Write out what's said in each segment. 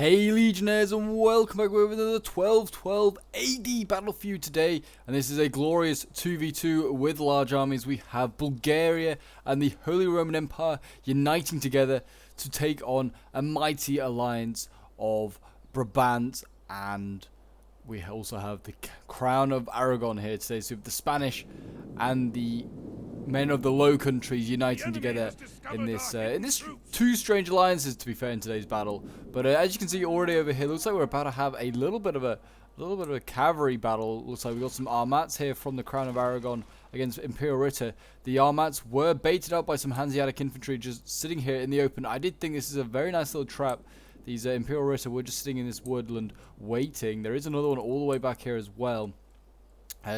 Hey Legionnaires, and welcome back with another 1212 AD Battlefield today, and this is a glorious 2v2 with large armies. We have Bulgaria and the Holy Roman Empire uniting together to take on a mighty alliance of Brabant, and we also have the Crown of Aragon here today. So we have the Spanish and the men of the Low Countries uniting together in this two strange alliances, to be fair, in today's battle. But as you can see already over here, looks like we're about to have a little bit of a cavalry battle. Looks like we got some armats here from the Crown of Aragon against Imperial Ritter. The armats were baited out by some Hanseatic infantry just sitting here in the open. I did think this is a very nice little trap. These Imperial Ritter were just sitting in this woodland waiting. There is another one all the way back here as well.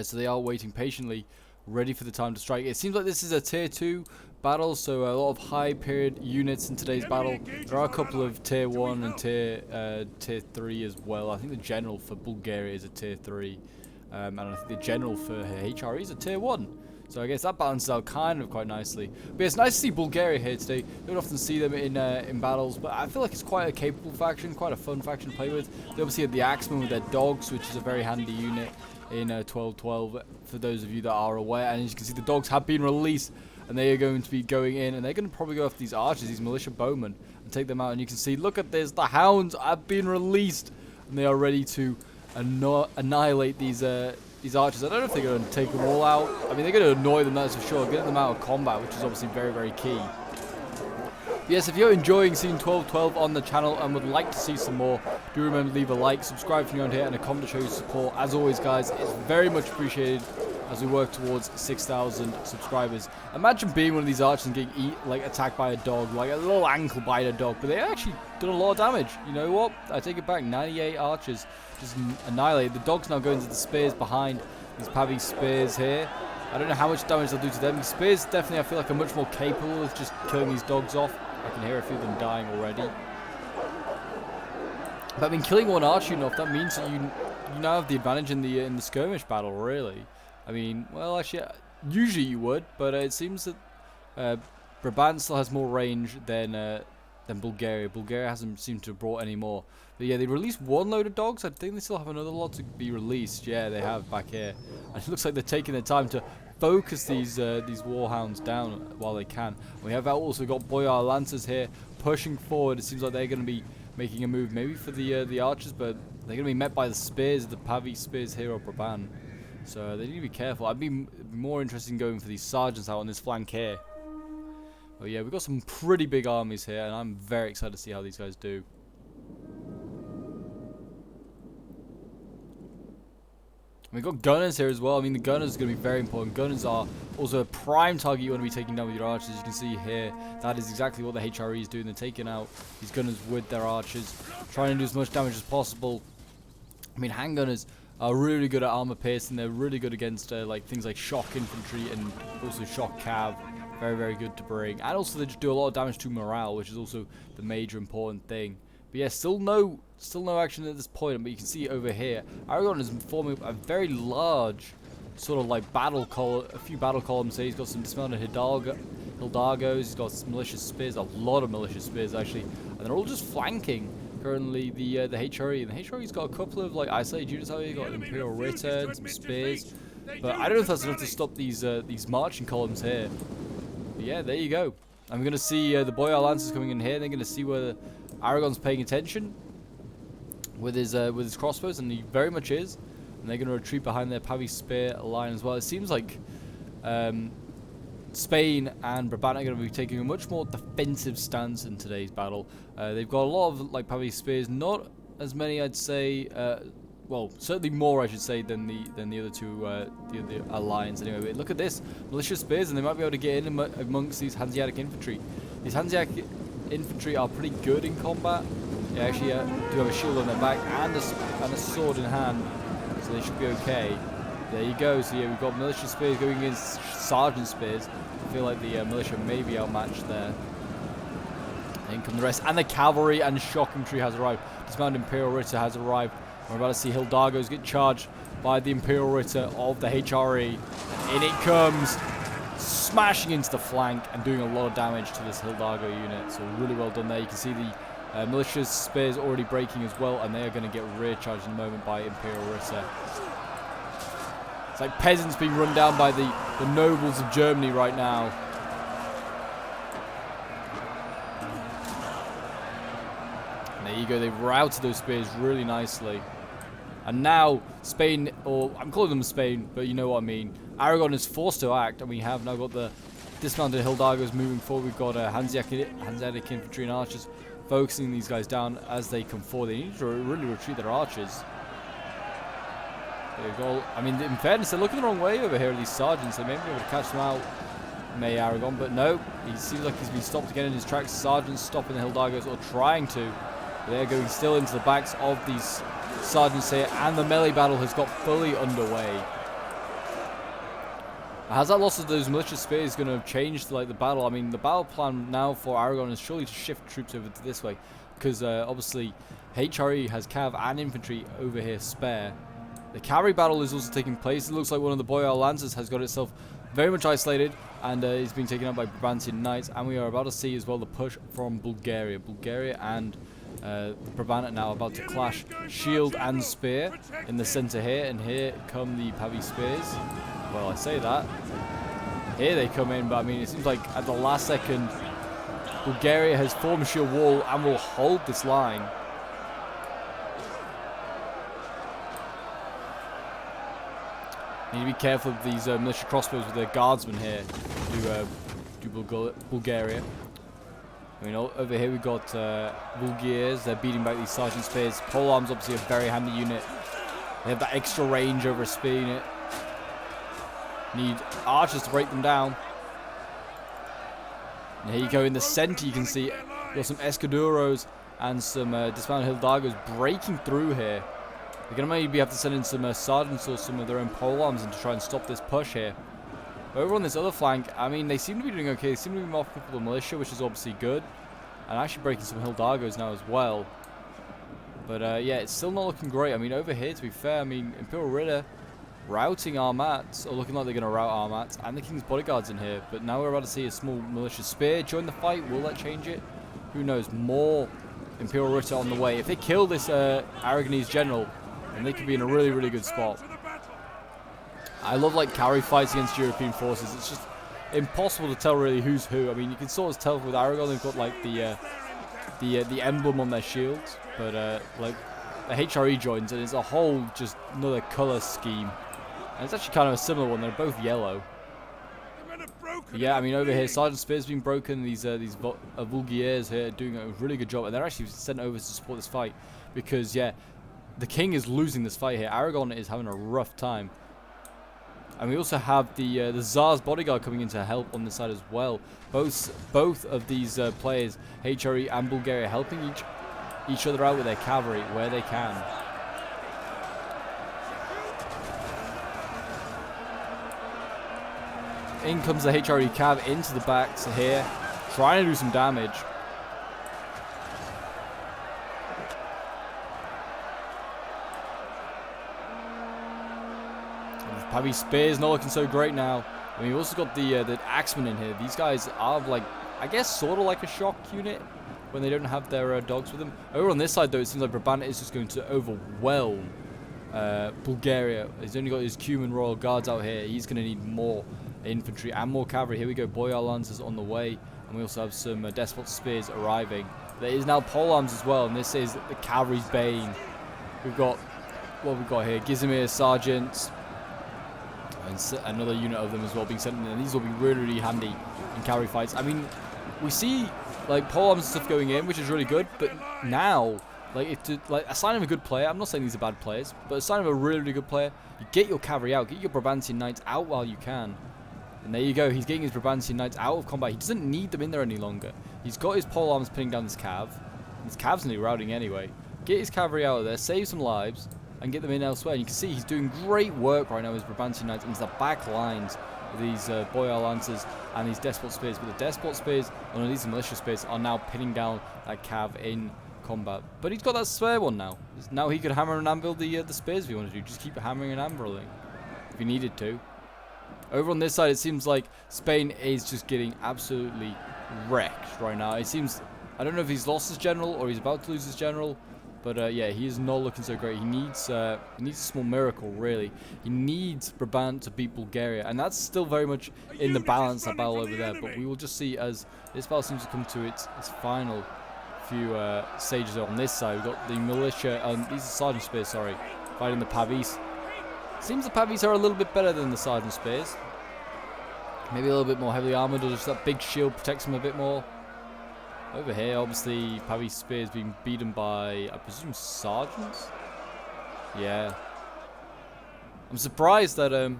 So they are waiting patiently, ready for the time to strike. It seems like this is a tier 2 battle, so a lot of high period units in today's battle. There are a couple of tier 1 and tier 3 as well. I think the general for Bulgaria is a tier 3, and I think the general for HRE is a tier 1. So I guess that balances out kind of quite nicely. But it's nice to see Bulgaria here today. You don't often see them in battles, but I feel like it's quite a capable faction, quite a fun faction to play with. They obviously have the Axemen with their dogs, which is a very handy unit in 1212 for those of you that are aware. And as you can see, the dogs have been released, and they are going to be going in, and they're going to probably go after these archers, these militia bowmen, and take them out. And you can see, look at this, the hounds have been released, and they are ready to annihilate these archers. I don't know if they're going to take them all out. I mean, they're going to annoy them, that's for sure, get them out of combat, which is obviously very, very key. Yes, if you're enjoying seeing 1212 on the channel and would like to see some more, do remember to leave a like, subscribe if you're on here, and a comment to show your support. As always, guys, it's very much appreciated as we work towards 6,000 subscribers. Imagine being one of these archers and getting attacked by a dog, like a little ankle bite a dog, but they actually did a lot of damage. You know what? I take it back. 98 archers just annihilated. The dogs now go into the spears behind these Pavi spears here. I don't know how much damage they'll do to them. These spears definitely, I feel like, are much more capable of just killing these dogs off. I can hear a few of them dying already. But I mean, killing one archer enough, that means that you now have the advantage in the skirmish battle, really. I mean, well, actually, usually you would, but it seems that Brabant still has more range than Bulgaria. Bulgaria hasn't seemed to have brought any more. But yeah, they released one load of dogs. I think they still have another lot to be released. Yeah, they have back here. And it looks like they're taking their time to focus these warhounds down while they can. We have also got Boyar Lancers here pushing forward. It seems like they're going to be making a move maybe for the archers, but they're going to be met by the spears, the Pavi spears here of Brabant. So they need to be careful. I'd be more interested in going for these sergeants out on this flank here. But yeah, we've got some pretty big armies here, and I'm very excited to see how these guys do. We've got gunners here as well. I mean, the gunners are going to be very important. Gunners are also a prime target you want to be taking down with your archers. As you can see here, that is exactly what the HRE is doing. They're taking out these gunners with their archers, trying to do as much damage as possible. I mean, handgunners are really good at armor piercing. They're really good against things like shock infantry and also shock cav. Very, very good to bring. And also they just do a lot of damage to morale, which is also the major important thing. But yeah, still no action at this point. But you can see over here, Aragon is forming a very large sort of like a few battle columns here. He's got some dismounted Hidalgos. He's got some malicious spears, a lot of malicious spears actually, and they're all just flanking currently the HRE. And the HRE's got a couple of isolated units out here. You've got an Imperial Ritter and some spears, but I don't know if that's enough to stop these marching columns here. But yeah, there you go. And we're going to see the Boyar Lancers coming in here. They're going to see whether Aragon's paying attention with his crossbows, and he very much is. And they're going to retreat behind their Pavi spear line as well. It seems like Spain and Brabant are going to be taking a much more defensive stance in today's battle. They've got a lot of Pavi spears, not as many, I'd say. Well, certainly more, I should say, than the other two, the other alliance. Anyway, but look at this, malicious spears, and they might be able to get in amongst these Hanseatic infantry. These Hanseatic infantry are pretty good in combat. They actually do have a shield on their back and a sword in hand, so they should be okay. There you go. So yeah, we've got militia spears going against sergeant spears. I feel like the militia may be outmatched there. In come the rest, and the cavalry and shock infantry has arrived. Dismounted Imperial Ritter has arrived. We're about to see Hidalgos get charged by the Imperial Ritter of the HRE. In it comes, smashing into the flank and doing a lot of damage to this Hidalgo unit. So really well done there. You can see the Militia's spears already breaking as well, and they are going to get rear charged in a moment by Imperial Ritter. It's like peasants being run down by the nobles of Germany right now. And there you go, they've routed those spears really nicely. And now Spain, or I'm calling them Spain, but you know what I mean. Aragon is forced to act, and we have now got the dismounted Hildagos moving forward. We've got Hanseatic infantry and archers focusing these guys down as they come forward. They need to really retreat their archers. There you go. I mean, in fairness, they're looking the wrong way over here, these sergeants. They may be able to catch them out, May Aragon, but no. He seems like he's been stopped again in his tracks. Sergeants stopping the Hildagos, or trying to. They're going still into the backs of these sergeants here, and the melee battle has got fully underway. Has that loss of those militia spears going to have changed like the battle? I mean, the battle plan now for Aragon is surely to shift troops over to this way, because obviously HRE has cav and infantry over here spare. The cavalry battle is also taking place. It looks like one of the Boyar Lancers has got itself very much isolated, and is being taken out by Brabantian Knights, and we are about to see as well the push from Bulgaria. Bulgaria and the Brabant now about to clash shield and spear in the center here, and here come the Pavy spears. Well, I say that. Here they come in, but I mean, it seems like at the last second, Bulgaria has formed a shield wall and will hold this line. Need to be careful of these militia crossbows with their guardsmen here to Bulgaria. I mean, over here we've got Bulgarians. They're beating back these sergeant spears. Polearms obviously a very handy unit. They have that extra range over a spear unit. Need archers to break them down. And here you go in the center. You can see you've got some Escaduros and some dismounted Hildagos breaking through here. They're going to maybe have to send in some sergeants or some of their own polearms in to try and stop this push here. Over on this other flank, I mean, they seem to be doing okay. They seem to be more people than militia, which is obviously good. And actually breaking some Hildagos now as well. But yeah, it's still not looking great. I mean, over here, to be fair, I mean, Imperial Ritter routing Armats, or looking like they're going to rout Armats, and the King's Bodyguards in here. But now we're about to see a small militia spear join the fight. Will that change it? Who knows? More Imperial Ritter on the way. If they kill this Aragonese general, then they could be in a really, really good spot. I love like cavalry fights against European forces. It's just impossible to tell really who's who. I mean, you can sort of tell with Aragon, they've got like the emblem on their shields, but like the HRE joins, and it's a whole just another color scheme. And it's actually kind of a similar one. They're both yellow. But yeah, I mean, over here, Sergeant Spear's been broken. These Vulgiers here are doing a really good job, and they're actually sent over to support this fight because yeah, the king is losing this fight here. Aragon is having a rough time. And we also have the Tsar's bodyguard coming in to help on this side as well. Both of these players, HRE and Bulgaria, helping each other out with their cavalry where they can. In comes the HRE cav into the backs here, trying to do some damage. Pavy Spear's not looking so great now. I mean, we've also got the Axemen in here. These guys are like, I guess, sort of like a shock unit when they don't have their dogs with them. Over on this side, though, it seems like Brabant is just going to overwhelm Bulgaria. He's only got his Cuman Royal Guards out here. He's going to need more infantry and more cavalry. Here we go, Boyar Lancers on the way. And we also have some Despot Spears arriving. There is now polearms as well, and this is the cavalry's bane. We've got, what we've got here, Gizimir Sergeants. And another unit of them as well being sent in, and these will be really, really handy in cavalry fights. I mean, we see like polearms and stuff going in, which is really good, but now, like a sign of a good player, I'm not saying these are bad players, but a sign of a really, really good player, you get your cavalry out, get your Brabantian Knights out while you can. And there you go, he's getting his Brabantian Knights out of combat. He doesn't need them in there any longer. He's got his polearms pinning down this cav. His cav's nearly routing anyway. Get his cavalry out of there, save some lives, and get them in elsewhere. And you can see he's doing great work right now with his Brabantian Knights into the back lines of these Boyar Lancers and these Despot Spears. But the Despot Spears, and these militia spears, are now pinning down that cav in combat. But he's got that spare one now. Now he could hammer and anvil the spears if he wanted to. Just keep hammering and anviling if he needed to. Over on this side, it seems like Spain is just getting absolutely wrecked right now. It seems I don't know if he's lost his general or he's about to lose his general. But yeah, he is not looking so great. He needs a small miracle, really. He needs Brabant to beat Bulgaria, and that's still very much in the balance, that battle over there. But we will just see as this battle seems to come to its final few stages on this side. We've got the militia, these are Sergeant Spears, sorry, fighting the Pavis. Seems the Pavis are a little bit better than the Sergeant Spears. Maybe a little bit more heavily armoured, or just that big shield protects them a bit more. Over here, obviously, Pavis Spears being beaten by, I presume, sergeants? Yeah. I'm surprised that the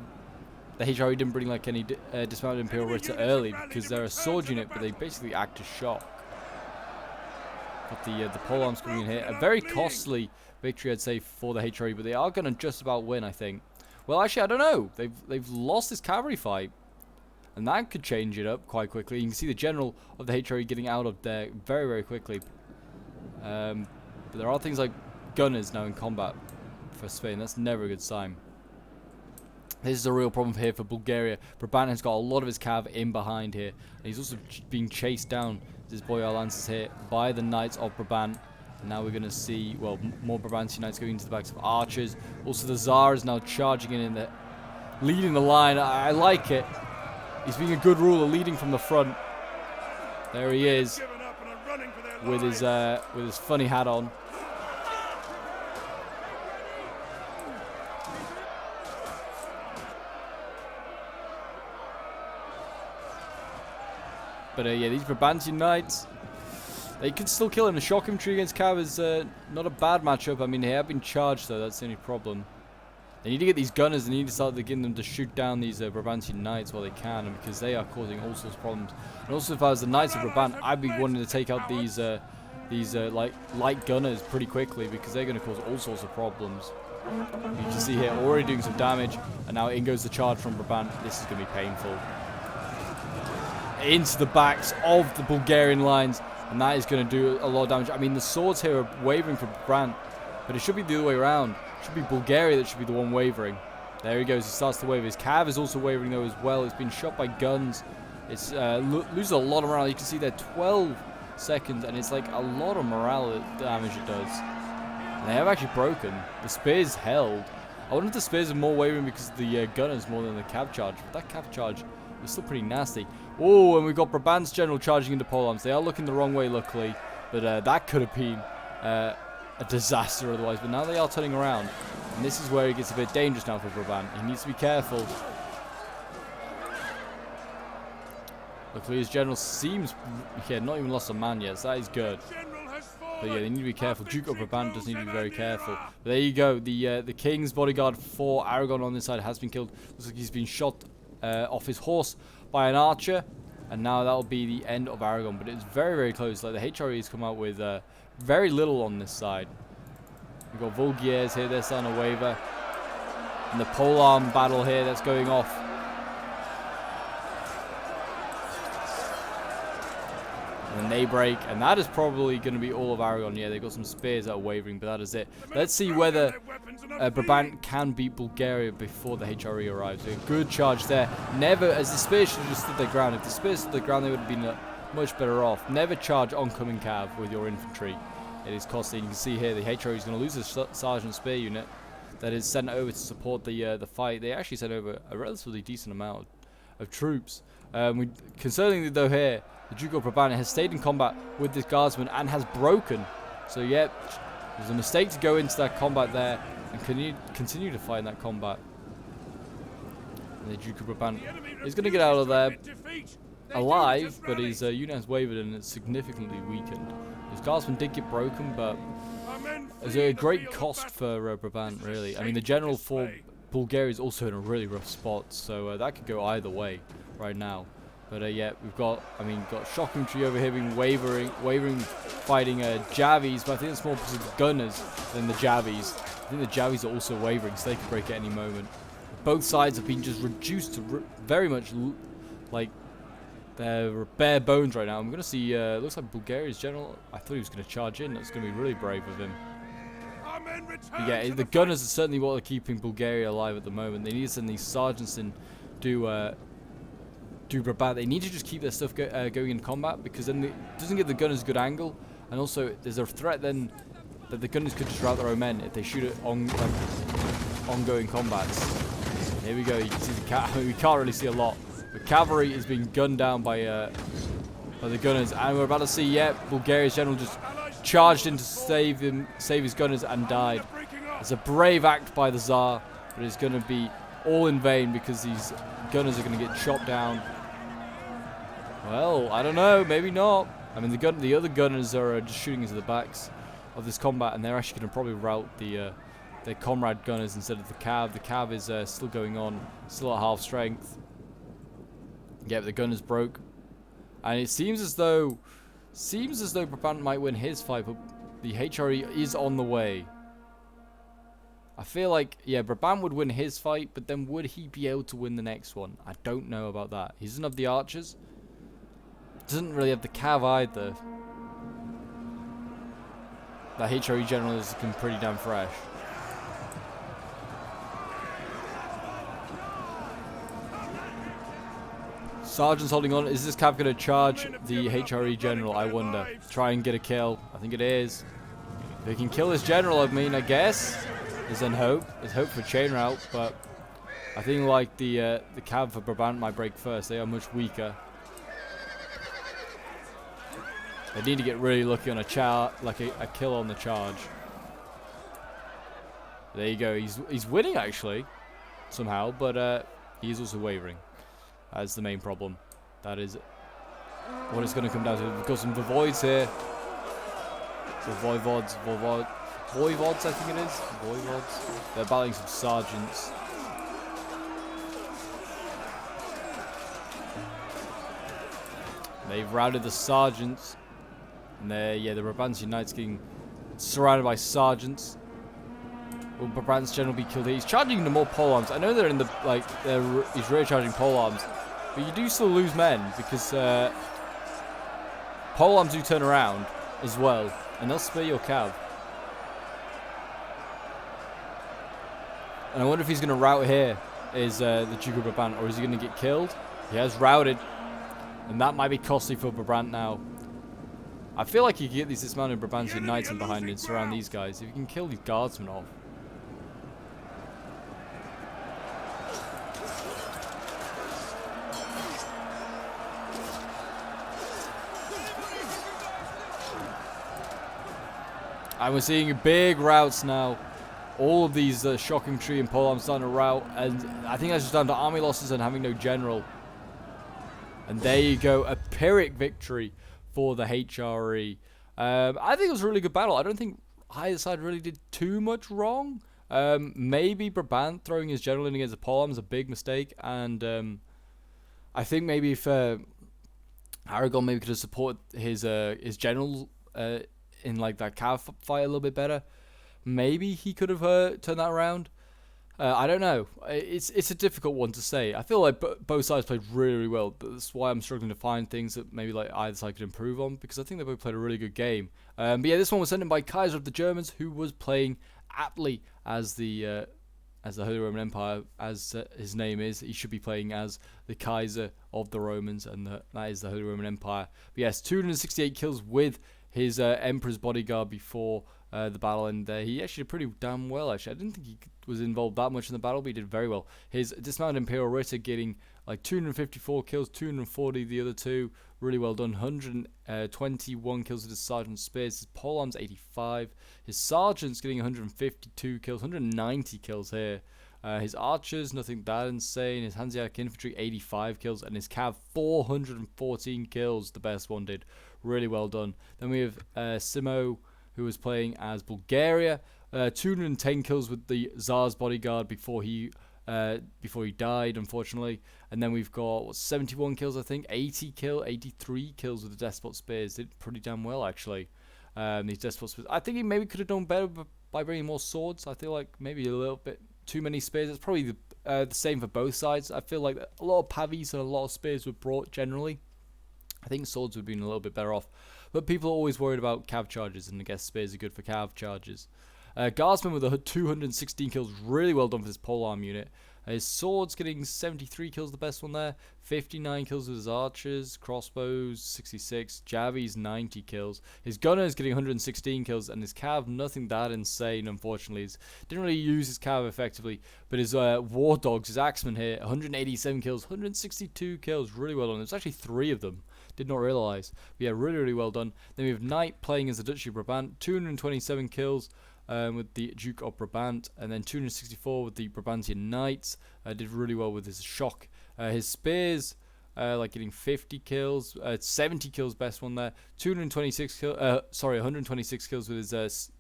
HRE didn't bring like any dismounted Imperial Ritter early, because they're a sword unit, but they basically act as shock. But the pole arms coming in here, a very costly victory, I'd say, for the HRE, but they are going to just about win, I think. Well, actually, I don't know. They've lost this cavalry fight. And that could change it up quite quickly. You can see the general of the HRE getting out of there very, very quickly. But there are things like gunners now in combat for Spain. That's never a good sign. This is a real problem here for Bulgaria. Brabant has got a lot of his cav in behind here. And he's also being chased down, this boy Lancers here, by the Knights of Brabant. And now we're going to see, well, more Brabantian Knights going into the backs of archers. Also the Tsar is now charging in the leading the line. I like it. He's being a good ruler, leading from the front. There he is, with his funny hat on. But yeah, these Brabantian Knights, they can still kill him. The shock infantry against Cav is not a bad matchup. I mean, they have been charged though. That's the only problem. They need to get these gunners, they need to start getting them to shoot down these Brabantian Knights while they can, and because they are causing all sorts of problems. And also, if I was the Knights of Brabant, I'd be wanting to take out these like light gunners pretty quickly, because they're going to cause all sorts of problems. You can see here already doing some damage, and now in goes the charge from Brabant. This is going to be painful. Into the backs of the Bulgarian lines, and that is going to do a lot of damage. I mean, the swords here are wavering for Brabant, but it should be the other way around. It should be Bulgaria that should be the one wavering. There he goes. He starts to waver. His cav is also wavering though as well. It's been shot by guns. It's loses a lot of morale. You can see there 12 seconds, and it's like a lot of morale damage it does. And they have actually broken. The spears held. I wonder if the spears are more wavering because of the gunners more than the cav charge. But that cav charge was still pretty nasty. Oh, and we've got Brabant's general charging into pole arms. They are looking the wrong way, luckily. But that could have been a disaster otherwise, but now they are turning around, and this is where it gets a bit dangerous now for Brabant. He needs to be careful. Luckily his general seems, yeah, not even lost a man yet, so that is good. But yeah, they need to be careful. Duke of Brabant does need to be very careful. But there you go, the king's bodyguard for Aragon on this side has been killed. Looks like he's been shot off his horse by an archer, and now that will be the end of Aragon. But it's very, very close. Like, the HRE has come out with very little on this side. We've got Vulgiers here, they're starting to waver. And the polearm battle here that's going off. And then they break, and that is probably going to be all of Aragon. Yeah, they've got some spears that are wavering, but that is it. Let's see whether Brabant can beat Bulgaria before the HRE arrives. A good charge there. Never, as the spears should have just stood their ground. If the spears stood their ground, they would have been much better off. Never charge oncoming cav with your infantry. It is costly. You can see here the HRE is going to lose a sergeant spear unit that is sent over to support the fight. They actually sent over a relatively decent amount of troops. Concerningly though here, the Duke of Brabant has stayed in combat with this guardsman and has broken. So yeah, it was a mistake to go into that combat there and continue to fight in that combat. And the Duke of Brabant is going to get out of there alive, but his unit has wavered and it's significantly weakened. His guardsman did get broken, but it's a great cost for Brabant, really. I mean, the general for Bulgaria is also in a really rough spot, so that could go either way right now. But yeah, we've got, got shock infantry over here being wavering, fighting Javis, but I think it's more because of the gunners than the Javis. I think the Javis are also wavering, so they could break at any moment. Both sides have been just reduced to very much like they're bare bones right now. I'm going to see, looks like Bulgaria's general, I thought he was going to charge in. That's going to be really brave of him. But yeah, the gunners are certainly what are keeping Bulgaria alive at the moment. They need to send these sergeants in, do do Brabant. They need to just keep their stuff going in combat, because then it doesn't give the gunners a good angle, and also there's a threat then that the gunners could just rout their own men if they shoot it on ongoing combats. Here we go. You can see the we can't really see a lot. The cavalry is being gunned down by the gunners, and we're about to see, Bulgaria's general just charged in to save his gunners and died. It's a brave act by the Tsar, but it's going to be all in vain because these gunners are going to get chopped down. Well, I don't know, maybe not. I mean, the other gunners are just shooting into the backs of this combat, and they're actually going to probably rout their comrade gunners instead of the cav. The cav is still going on, still at half strength. Yeah, but the gunners broke, and it seems as though Brabant might win his fight, but the HRE is on the way. I feel like, Brabant would win his fight, but then would he be able to win the next one? I don't know about that. He doesn't have the archers. Doesn't really have the cav either. The HRE general is looking pretty damn fresh. Sergeant's holding on. Is this cav going to charge the HRE general? I wonder. Try and get a kill. I think it is. If they can kill this general, I guess. There's then hope. There's hope for chain route, but I think like the cav for Brabant might break first. They are much weaker. They need to get really lucky on a kill on the charge. There you go. He's winning actually, somehow, but he's also wavering. That's the main problem. That is what it's going to come down to. We've got some voivods here. So voivods, I think it is. Voivods. They're battling some sergeants. They've routed the sergeants. And the Brabant's United's getting surrounded by sergeants. Will Brabant's general be killed here? He's charging into more polearms. I know they're in the he's rear charging polearms, but you do still lose men because polearms do turn around as well, and they'll spare your cav. And I wonder if he's going to rout here, is the Duke of Brabant, or is he going to get killed? He has routed, and that might be costly for Brabant now. I feel like you can get these dismounted Brabants United behind and surround these guys. If you can kill these guardsmen off. And we're seeing big routes now. All of these shock infantry and polearms starting to rout, and I think that's just down to army losses and having no general. And there you go, a Pyrrhic victory for the HRE. I think it was a really good battle. I don't think either side really did too much wrong. Maybe Brabant throwing his general in against the polearm is a big mistake, and I think maybe if Aragon maybe could have supported his general in like that cav fight a little bit better, maybe he could have turned that around. I don't know. It's a difficult one to say. I feel like both sides played really, really well. But that's why I'm struggling to find things that maybe like either side could improve on, because I think they both played a really good game. But yeah, this one was sent in by Kaiser of the Germans, who was playing aptly as the Holy Roman Empire, as his name is. He should be playing as the Kaiser of the Romans, and that is the Holy Roman Empire. But yes, 268 kills with his Emperor's bodyguard before the battle, and he actually did pretty damn well. Actually, I didn't think he was involved that much in the battle, but he did very well. His dismounted Imperial Ritter getting like 254 kills, 240 the other two. Really well done. 121 kills with his Sergeant Spears. His polearms 85. His Sergeant's getting 152 kills, 190 kills here. His archers, nothing that insane. His Hanseatic infantry, 85 kills, and his cav, 414 kills. The best one did. Really well done. Then we have Simo, who was playing as Bulgaria. 210 kills with the Tsar's bodyguard before he died, unfortunately. And then we've got 71 kills, I think, 83 kills with the Despot Spears. Did pretty damn well, actually. These Despot Spears. I think he maybe could have done better by bringing more swords. I feel like maybe a little bit too many spears. It's probably the same for both sides. I feel like a lot of pavis and a lot of spears were brought generally. I think swords would have been a little bit better off. But people are always worried about cav charges, and I guess spears are good for cav charges. Guardsman with 216 kills, really well done for this polearm unit. His sword's getting 73 kills, the best one there. 59 kills with his archers, crossbows 66, Javi's 90 kills. His gunner is getting 116 kills, and his cav nothing that insane. Unfortunately, he didn't really use his cav effectively. But his war dogs, his axemen here, 187 kills, 162 kills, really well done. There's actually 3 of them. Did not realise. But yeah, really well done. Then we have Knight playing as the Duchy of Brabant, 227 kills. With the Duke of Brabant, and then 264 with the Brabantian Knights. Did really well with his shock. His spears, like getting 50 kills, 70 kills, best one there. 126 kills with his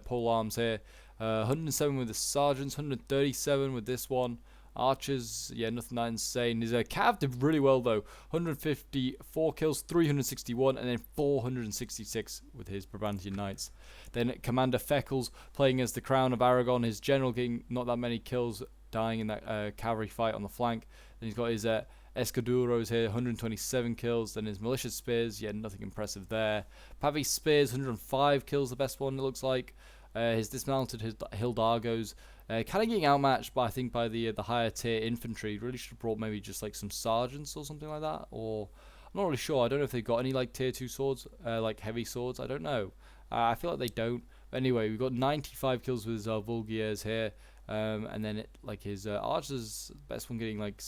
pole arms here. 107 with the sergeants, 137 with this one. Archers, yeah, nothing that insane. His cav did really well though. 154 kills, 361, and then 466 with his Brabantian Knights. Then Commander Feckles playing as the Crown of Aragon. His general getting not that many kills, dying in that cavalry fight on the flank. Then he's got his Escaduros here, 127 kills. Then his Militia Spears, yeah, nothing impressive there. Pavi Spears, 105 kills, the best one it looks like. His dismounted Hildagos, kind of getting outmatched by, I think, by the higher tier infantry. Really should have brought maybe just like some sergeants or something like that. Or I'm not really sure. I don't know if they've got any like tier 2 swords, like heavy swords. I don't know. I feel like they don't. But anyway, we've got 95 kills with his Vulgiers here. And then his archers, best one getting like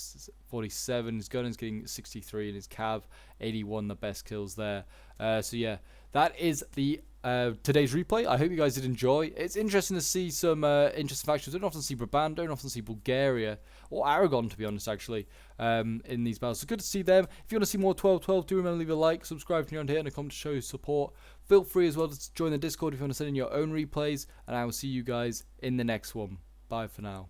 47, his gunner's getting 63, and his cav 81, the best kills there. So yeah, that is the today's replay. I hope you guys did enjoy. It's interesting to see some interesting factions. Don't often see Brabant, don't often see Bulgaria or Aragon, to be honest, actually, in these battles. So good to see them. If you want to see more 12-12, do remember to leave a like, subscribe if you're on here, and a comment to show your support. Feel free as well to join the Discord if you want to send in your own replays, and I will see you guys in the next one. Bye for now.